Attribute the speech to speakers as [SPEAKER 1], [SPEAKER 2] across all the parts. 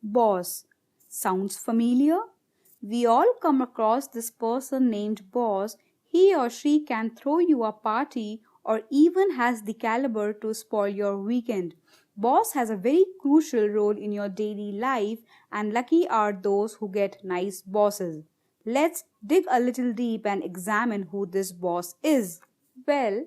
[SPEAKER 1] Boss. Sounds familiar? We all come across this person named boss. He or she can throw you a party or even has the caliber to spoil your weekend. Boss has a very crucial role in your daily life, and lucky are those who get nice bosses. Let's dig a little deep and examine who this boss is. Well,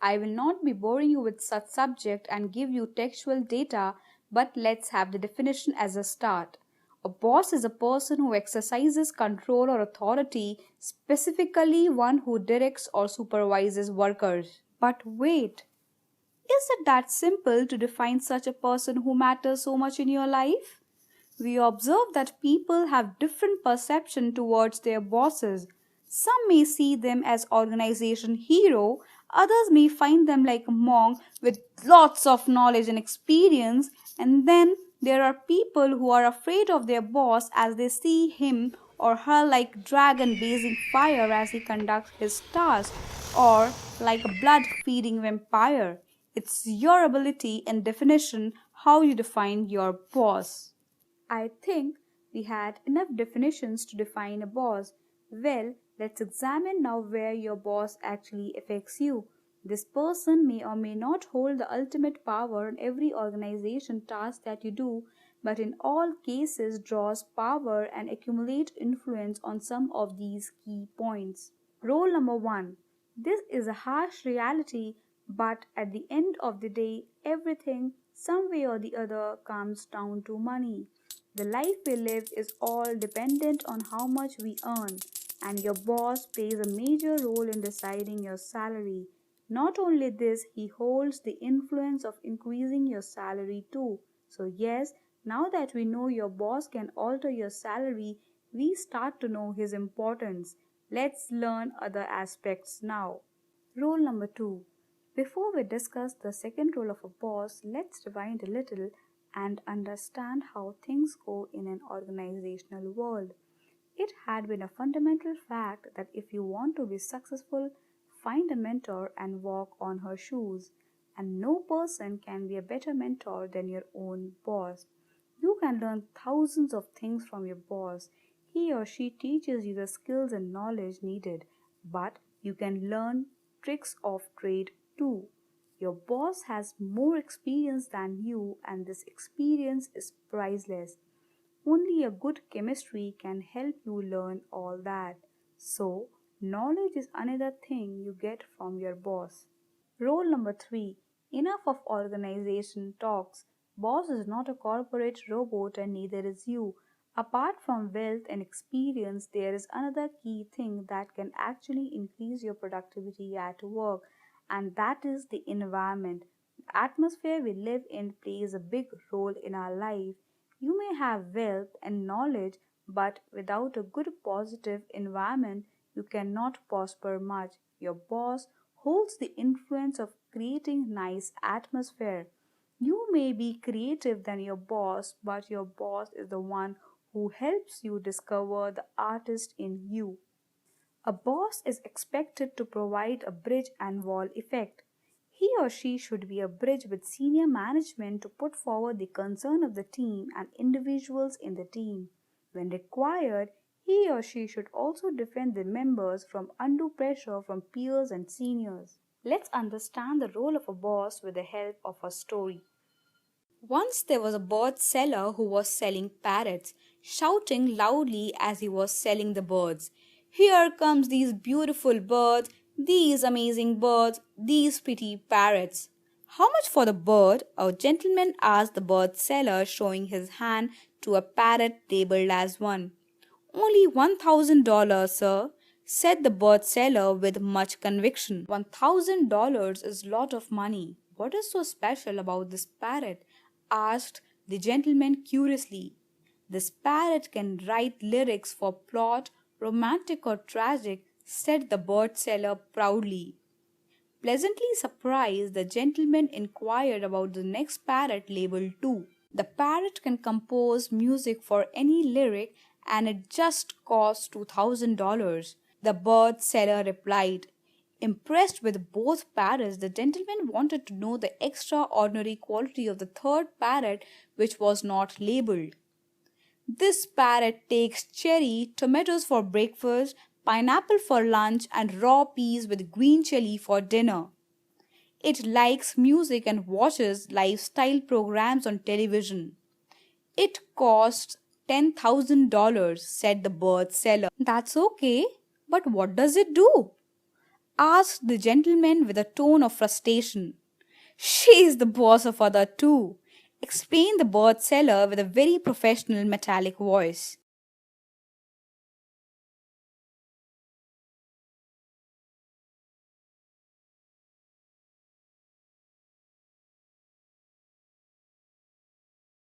[SPEAKER 1] I will not be boring you with such subject and give you textual data, but let's have the definition as a start. A boss is a person who exercises control or authority, specifically one who directs or supervises workers. But wait, is it that simple to define such a person who matters so much in your life? We observe that people have different perception towards their bosses. Some may see them as organization hero, others may find them like a monk with lots of knowledge and experience, and then there are people who are afraid of their boss as they see him or her like dragon blazing fire as he conducts his task, or like a blood feeding vampire. It's your ability and definition how you define your boss. I think we had enough definitions to define a boss. Well, let's examine now where your boss actually affects you. This person may or may not hold the ultimate power in every organization task that you do, but in all cases draws power and accumulate influence on some of these key points. Rule number 1. This is a harsh reality, but at the end of the day, everything, some way or the other, comes down to money. The life we live is all dependent on how much we earn, and your boss plays a major role in deciding your salary. Not only this, he holds the influence of increasing your salary too. So, yes, now that we know your boss can alter your salary, we start to know his importance. Let's learn other aspects now. Rule number 2. Before we discuss the second role of a boss, let's rewind a little and understand how things go in an organizational world. It had been a fundamental fact that if you want to be successful, find a mentor and walk on her shoes. And no person can be a better mentor than your own boss. You can learn thousands of things from your boss. He or she teaches you the skills and knowledge needed, but you can learn tricks of trade too. Your boss has more experience than you, and this experience is priceless. Only a good chemistry can help you learn all that. So, knowledge is another thing you get from your boss. Rule number 3. Enough of organization talks. Boss is not a corporate robot and neither is you. Apart from wealth and experience, there is another key thing that can actually increase your productivity at work, and that is the environment. The atmosphere we live in plays a big role in our life. You may have wealth and knowledge, but without a good positive environment, you cannot prosper much. Your boss holds the influence of creating nice atmosphere. You may be creative than your boss, but your boss is the one who helps you discover the artist in you. A boss is expected to provide a bridge and wall effect. He or she should be a bridge with senior management to put forward the concern of the team and individuals in the team. When required, he or she should also defend the members from undue pressure from peers and seniors. Let's understand the role of a boss with the help of a story. Once there was a bird seller who was selling parrots, shouting loudly as he was selling the birds. Here comes these beautiful birds, these amazing birds, these pretty parrots. How much for the bird? A gentleman asked the bird seller, showing his hand to a parrot labeled as one. Only $1,000, sir, said the bird seller with much conviction. $1,000 is lot of money. What is so special about this parrot? Asked the gentleman curiously. This parrot can write lyrics for plot, romantic or tragic, said the bird seller proudly. Pleasantly surprised, the gentleman inquired about the next parrot labeled too. The parrot can compose music for any lyric and it just costs $2,000. The bird seller replied. Impressed with both parrots, the gentleman wanted to know the extraordinary quality of the third parrot which was not labeled. This parrot takes cherry tomatoes for breakfast, pineapple for lunch, and raw peas with green chili for dinner. It likes music and watches lifestyle programs on television. It costs $10,000, said the bird seller. That's okay, but what does it do? Asked the gentleman with a tone of frustration. She's the boss of other two, explained the bird seller with a very professional metallic voice.